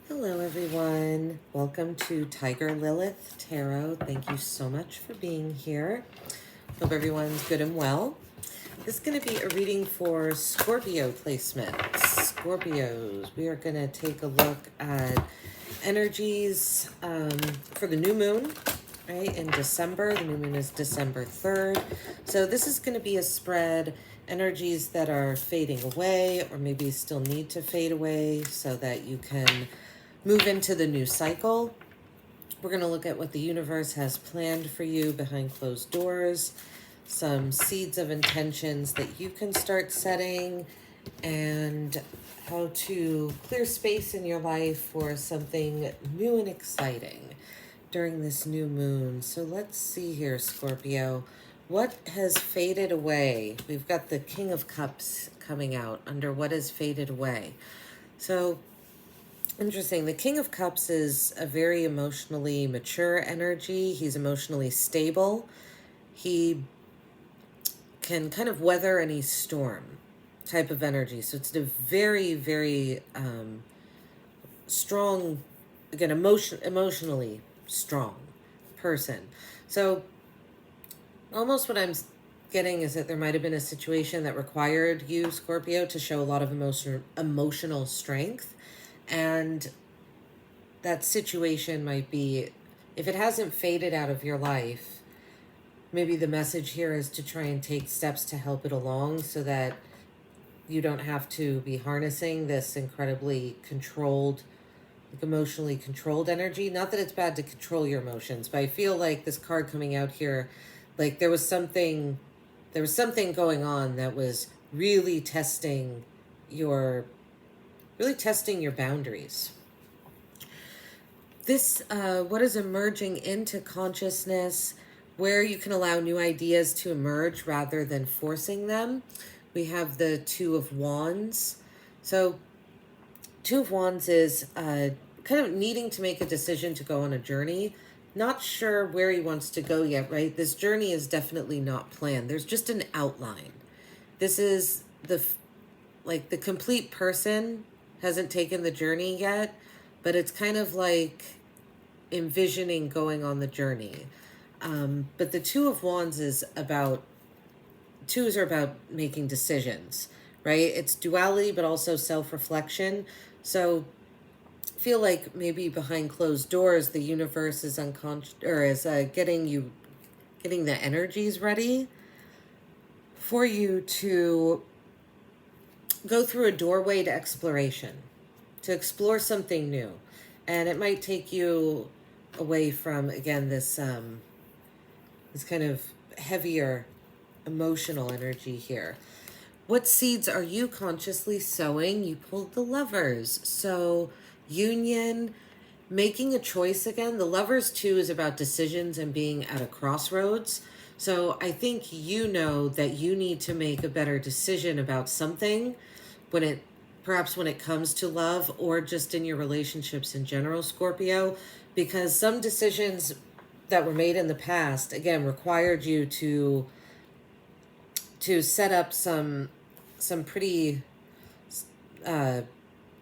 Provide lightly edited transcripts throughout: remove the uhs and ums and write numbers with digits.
Hello, everyone. Welcome to Tiger Lilith Tarot. Thank you so much for being here. Hope everyone's good and well. This is going to be a reading for Scorpio placements. Scorpios, we are going to take a look at energies for the new moon, right, in December. The new moon is December 3rd. So this is going to be a spread, energies that are fading away or maybe still need to fade away so that you can move into the new cycle. We're going to look at what the universe has planned for you behind closed doors, some seeds of intentions that you can start setting, and how to clear space in your life for something new and exciting during this new moon. So let's see here, Scorpio. What has faded away? We've got the King of Cups coming out under what has faded away. So interesting. The King of Cups is a very emotionally mature energy. He's emotionally stable. He can kind of weather any storm type of energy. So it's a very, very strong, again, emotionally strong person. So almost what I'm getting is that there might have been a situation that required you, Scorpio, to show a lot of emotional strength. And that situation might be, if it hasn't faded out of your life, maybe the message here is to try and take steps to help it along so that you don't have to be harnessing this incredibly controlled, like emotionally controlled energy. Not that it's bad to control your emotions, but I feel like this card coming out here, like there was something going on that was really testing your boundaries. This, what is emerging into consciousness, where you can allow new ideas to emerge rather than forcing them. We have the Two of Wands. So Two of Wands is kind of needing to make a decision to go on a journey. Not sure where he wants to go yet, right? This journey is definitely not planned. There's just an outline. This is the complete person hasn't taken the journey yet, but it's kind of like envisioning going on the journey. But the Two of Wands is about, twos are about making decisions, right? It's duality, but also self-reflection. So I feel like maybe behind closed doors, the universe is getting the energies ready for you to go through a doorway to exploration, to explore something new. And it might take you away from, again, this kind of heavier emotional energy here. What seeds are you consciously sowing? You pulled the Lovers. So union, making a choice again. The Lovers too is about decisions and being at a crossroads. So I think you know that you need to make a better decision about something perhaps when it comes to love or just in your relationships in general, Scorpio, because some decisions that were made in the past, again, required you to set up some pretty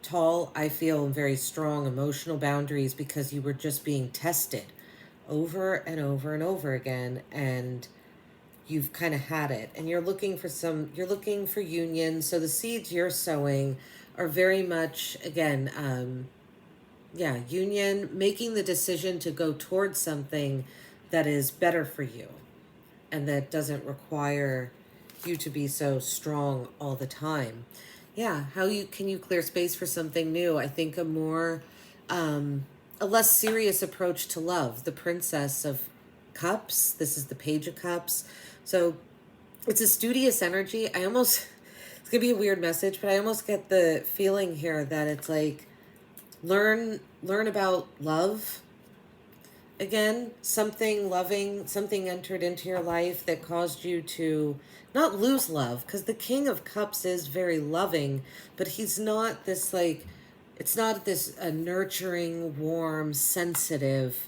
tall, I feel, very strong emotional boundaries because you were just being tested over and over and over again, and you've kind of had it, and you're looking for union. So the seeds you're sowing are very much, again, union, making the decision to go towards something that is better for you and that doesn't require you to be so strong all the time. Yeah, can you clear space for something new? I think a less serious approach to love. The Princess of Cups, this is the Page of Cups. So it's a studious energy. It's gonna be a weird message, but I almost get the feeling here that it's like, learn about love again. Something loving, something entered into your life that caused you to not lose love, because the King of Cups is very loving, but he's not this it's not this nurturing, warm, sensitive,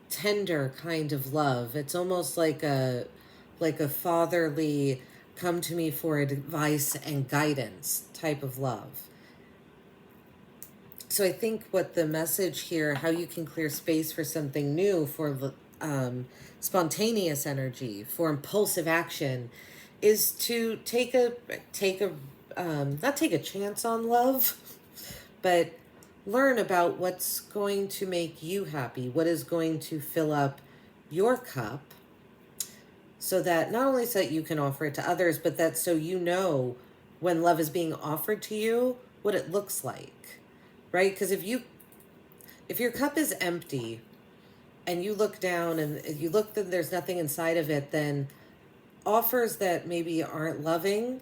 tender kind of love. It's almost like a fatherly, come to me for advice and guidance type of love. So I think what the message here, how you can clear space for something new, for spontaneous energy, for impulsive action, is to not take a chance on love, but learn about what's going to make you happy, what is going to fill up your cup, so that not only so that you can offer it to others, but that so you know when love is being offered to you, what it looks like, right? Because if your cup is empty and you look down and you look that there's nothing inside of it, then offers that maybe aren't loving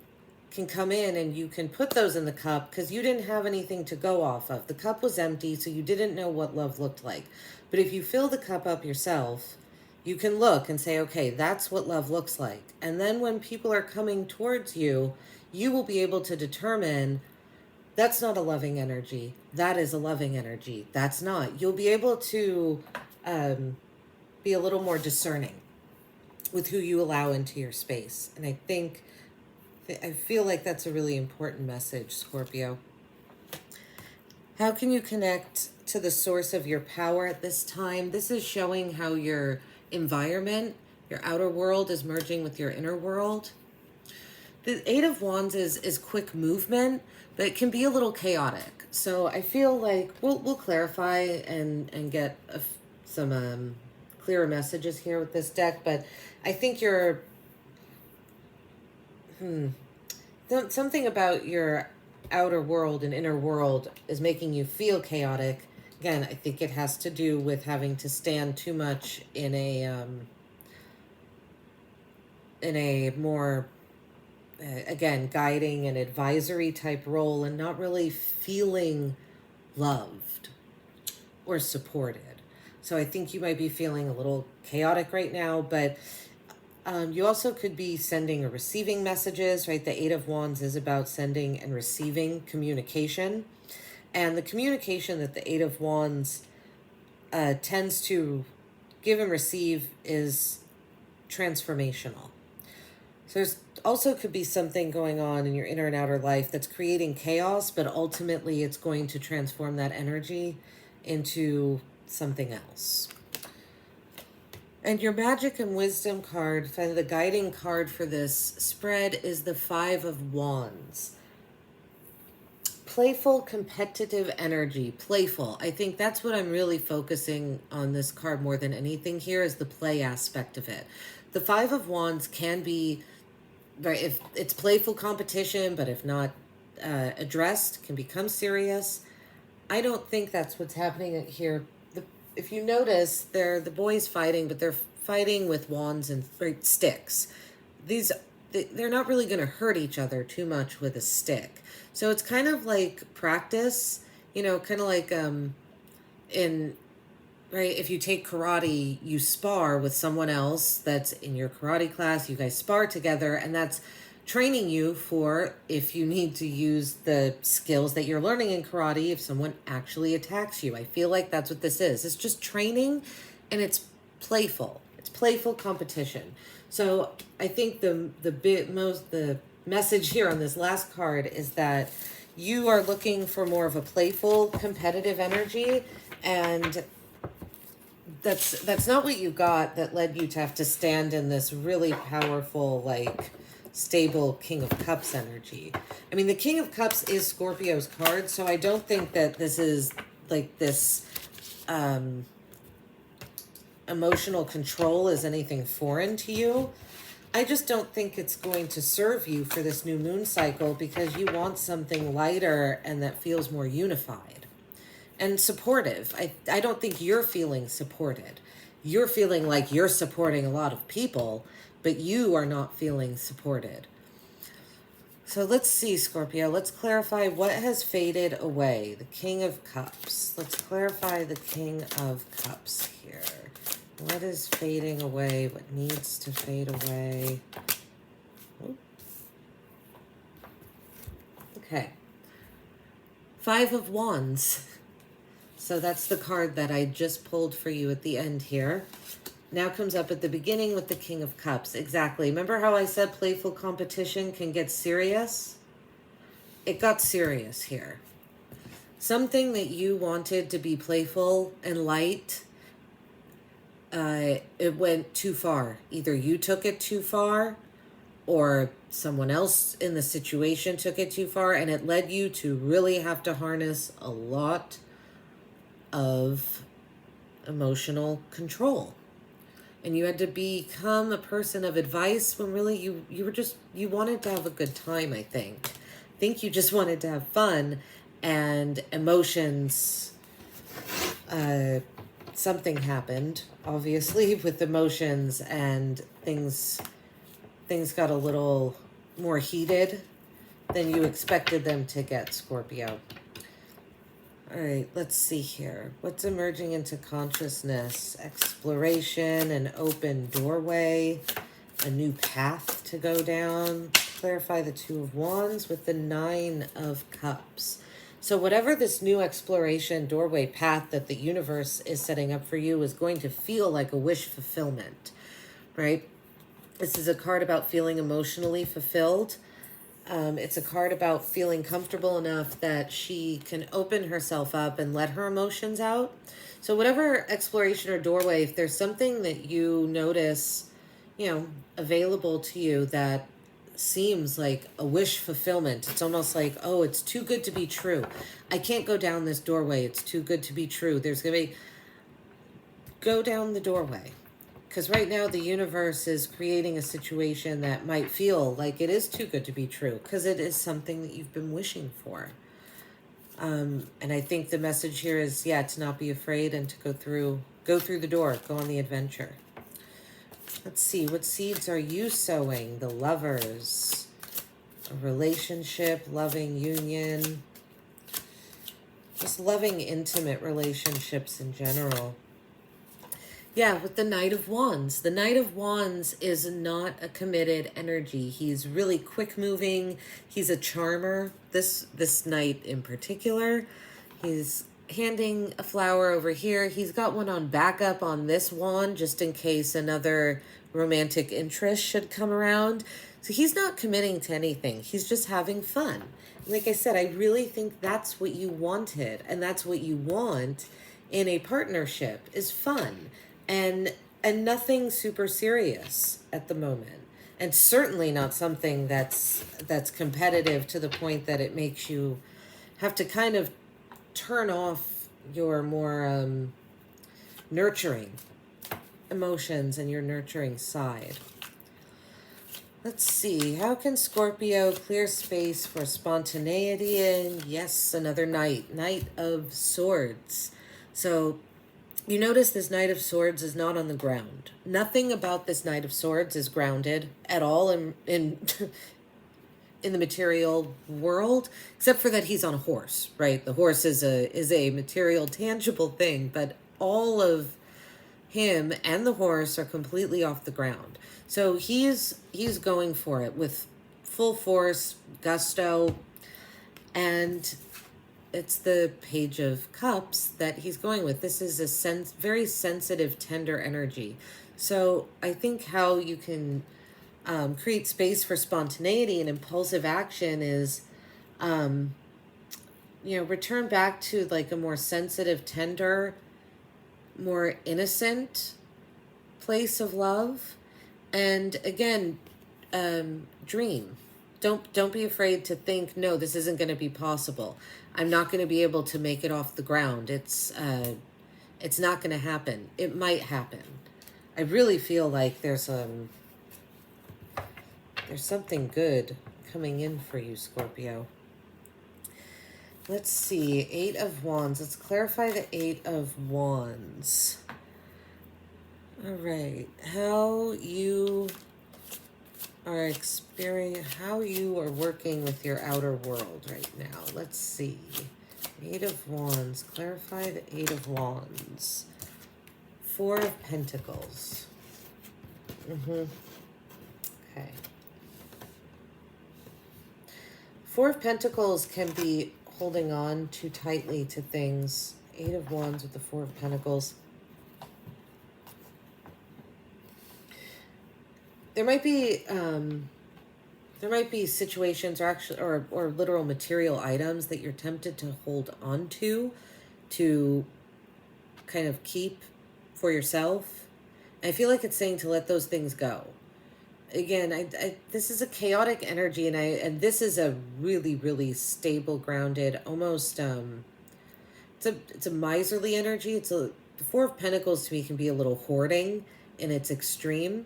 can come in, and you can put those in the cup because you didn't have anything to go off of. The cup was empty, so you didn't know what love looked like. But if you fill the cup up yourself, you can look and say, okay, that's what love looks like. And then when people are coming towards you, you will be able to determine that's not a loving energy. That is a loving energy. That's not. You'll be able to be a little more discerning with who you allow into your space. And I feel like that's a really important message, Scorpio. How can you connect to the source of your power at this time? This is showing how your environment, your outer world, is merging with your inner world. The Eight of Wands is quick movement, but it can be a little chaotic. So I feel like we'll clarify and get some clearer messages here with this deck. But I think something about your outer world and inner world is making you feel chaotic. Again, I think it has to do with having to stand too much in a more again, guiding and advisory type role, and not really feeling loved or supported. So I think you might be feeling a little chaotic right now, but you also could be sending or receiving messages, right? The Eight of Wands is about sending and receiving communication. And the communication that the Eight of Wands tends to give and receive is transformational. So there's also could be something going on in your inner and outer life that's creating chaos, but ultimately it's going to transform that energy into something else. And your magic and wisdom card, the guiding card for this spread, is the Five of Wands. Playful, competitive energy. Playful. I think that's what I'm really focusing on this card more than anything here, is the play aspect of it. The Five of Wands can be, right, if it's playful competition, but if not addressed, can become serious. I don't think that's what's happening here. If you notice, they're the boys fighting, but they're fighting with wands and sticks. They're not really going to hurt each other too much with a stick. So it's kind of like practice, kind of like if you take karate, you spar with someone else that's in your karate class, you guys spar together, and that's training you for if you need to use the skills that you're learning in karate if someone actually attacks you. I feel like that's what this is. It's just training, and it's playful. It's playful competition. So I think the message here on this last card is that you are looking for more of a playful, competitive energy, and that's not what you got that led you to have to stand in this really powerful, stable King of Cups energy. I mean, the King of Cups is Scorpio's card, so I don't think that this is this emotional control is anything foreign to you. I just don't think it's going to serve you for this new moon cycle, because you want something lighter and that feels more unified and supportive. I don't think you're feeling supported. You're feeling like you're supporting a lot of people, but you are not feeling supported. So let's see, Scorpio. Let's clarify what has faded away. The King of Cups. Let's clarify the King of Cups here. What is fading away? What needs to fade away? Ooh. Okay. Five of Wands. So that's the card that I just pulled for you at the end here. Now comes up at the beginning with the King of Cups. Exactly. Remember how I said playful competition can get serious? It got serious here. something that you wanted to be playful and light, it went too far. Either you took it too far, or someone else in the situation took it too far, and it led you to really have to harness a lot of emotional control. And you had to become a person of advice when really you were just, you wanted to have a good time, I think. I think you just wanted to have fun, and emotions, something happened, obviously, with emotions, and things got a little more heated than you expected them to get, Scorpio. All right, let's see here. What's emerging into consciousness? Exploration, an open doorway, a new path to go down. Clarify the Two of Wands with the Nine of Cups. So whatever this new exploration, doorway, path that the universe is setting up for you is going to feel like a wish fulfillment, right? This is a card about feeling emotionally fulfilled. It's a card about feeling comfortable enough that she can open herself up and let her emotions out. So whatever exploration or doorway, if there's something that you notice, available to you that seems like a wish fulfillment, it's almost like, oh, it's too good to be true. I can't go down this doorway. It's too good to be true. There's going to be, go down the doorway. Because right now the universe is creating a situation that might feel like it is too good to be true, because it is something that you've been wishing for. And I think the message here is, to not be afraid and to go through the door, go on the adventure. Let's see, what seeds are you sowing? The Lovers, a relationship, loving union, just loving intimate relationships in general. Yeah, with the Knight of Wands. The Knight of Wands is not a committed energy. He's really quick moving. He's a charmer. This knight in particular. He's handing a flower over here. He's got one on backup on this wand just in case another romantic interest should come around. So he's not committing to anything. He's just having fun. Like I said, I really think that's what you wanted, and that's what you want in a partnership, is fun. And nothing super serious at the moment, and certainly not something that's competitive to the point that it makes you have to kind of turn off your more nurturing emotions and your nurturing side. Let's see, how can Scorpio clear space for spontaneity? And yes, another Knight of Swords. So you notice this Knight of Swords is not on the ground. Nothing about this Knight of Swords is grounded at all in the material world, except for that he's on a horse, right? The horse is a material, tangible thing, but all of him and the horse are completely off the ground. So he's going for it with full force, gusto, and it's the Page of Cups that he's going with. This is a very sensitive, tender energy. So I think how you can create space for spontaneity and impulsive action is, return back to like a more sensitive, tender, more innocent place of love. And again, dream. Don't be afraid to think, no, this isn't going to be possible. I'm not going to be able to make it off the ground. It's not going to happen. It might happen. I really feel like there's something good coming in for you, Scorpio. Let's see, Eight of Wands. Let's clarify the Eight of Wands. All right, how you are how you are working with your outer world right now. Let's see. Eight of Wands. Clarify the Eight of Wands. Four of Pentacles. Okay. Four of Pentacles can be holding on too tightly to things. Eight of Wands with the Four of Pentacles. There might be there might be situations or actually or literal material items that you're tempted to hold on to kind of keep for yourself. I feel like it's saying to let those things go. Again, this is a chaotic energy, and this is a really, really stable, grounded, almost it's a miserly energy. The Four of Pentacles to me can be a little hoarding in its extreme.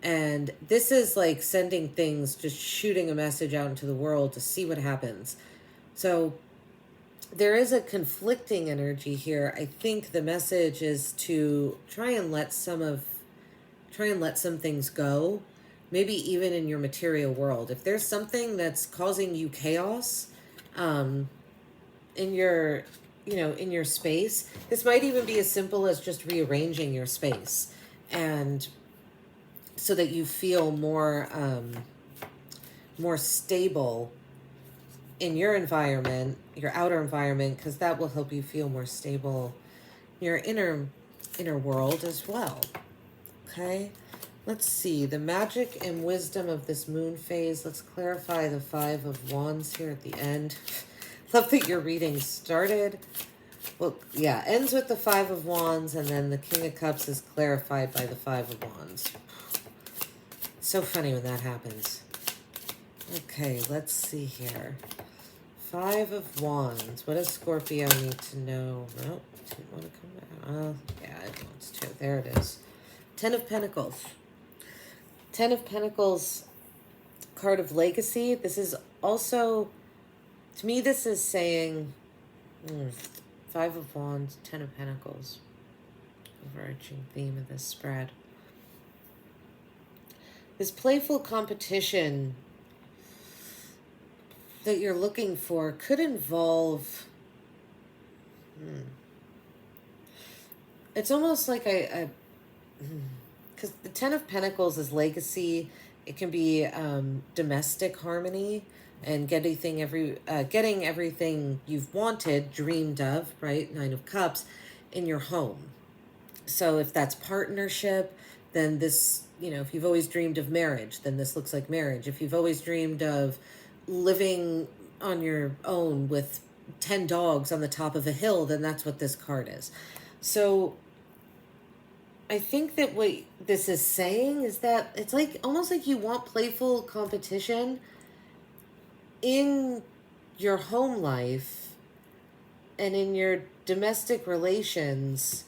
And this is like sending things, just shooting a message out into the world to see what happens. So there is a conflicting energy here. I think the message is to try and let some things go. Maybe even in your material world. If there's something that's causing you chaos, in your, in your space, this might even be as simple as just rearranging your space, and so that you feel more stable in your environment, your outer environment, because that will help you feel more stable in your inner world as well. Okay, let's see the magic and wisdom of this moon phase. Let's clarify the Five of Wands here at the end. Love that your reading started. Well, yeah, ends with the Five of Wands, and then the King of Cups is clarified by the Five of Wands. So funny when that happens. Okay, let's see here. Five of Wands. What does Scorpio need to know? Nope, didn't want to come back. Yeah, it wants to. There it is. Ten of Pentacles. Ten of Pentacles, card of legacy. This is also, to me, this is saying, Five of Wands, Ten of Pentacles. Overarching theme of this spread. This playful competition that you're looking for could involve, it's almost like because the Ten of Pentacles is legacy. It can be domestic harmony and getting everything you've wanted, dreamed of, right? Nine of Cups in your home. So if that's partnership, then this, if you've always dreamed of marriage, then this looks like marriage. If you've always dreamed of living on your own with 10 dogs on the top of a hill, then that's what this card is. So I think that what this is saying is that it's like almost like you want playful competition in your home life and in your domestic relations,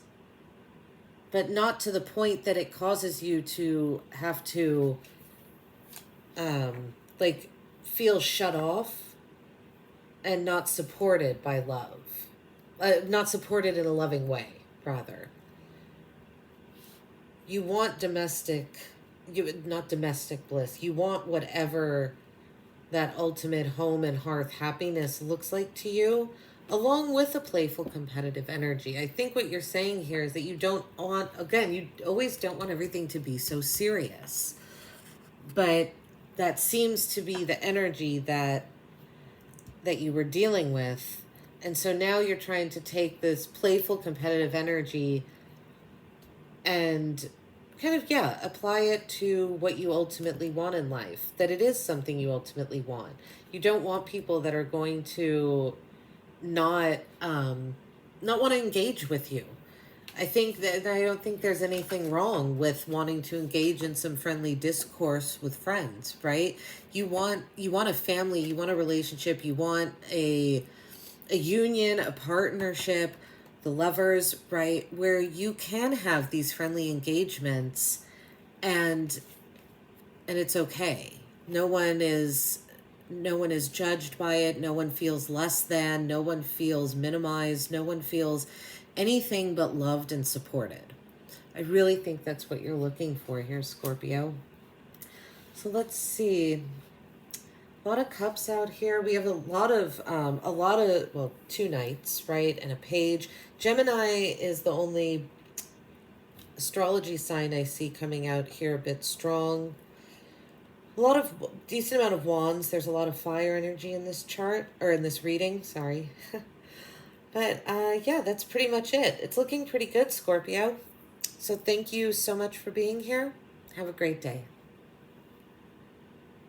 but not to the point that it causes you to have to feel shut off and not supported by love. Not supported in a loving way, rather. You want not domestic bliss. You want whatever that ultimate home and hearth happiness looks like to you, along with a playful competitive energy. I think what you're saying here is that you always don't want everything to be so serious. But that seems to be the energy that you were dealing with. And so now you're trying to take this playful competitive energy and kind of, apply it to what you ultimately want in life, that it is something you ultimately want. You don't want people that are going to not want to engage with you. I don't think there's anything wrong with wanting to engage in some friendly discourse with friends, right? You want a family, you want a relationship, you want a union, a partnership, the lovers, right? Where you can have these friendly engagements and it's okay. No one is judged by it. No one feels less than. No one feels minimized. No one feels anything but loved and supported. I really think that's what you're looking for here, Scorpio. So let's see. A lot of cups out here. We have a lot of two knights, right? And a page. Gemini is the only astrology sign I see coming out here a bit strong. A lot of decent amount of wands. There's a lot of fire energy in this chart, or in this reading, sorry. But that's pretty much it. It's looking pretty good, Scorpio. So thank you so much for being here. Have a great day.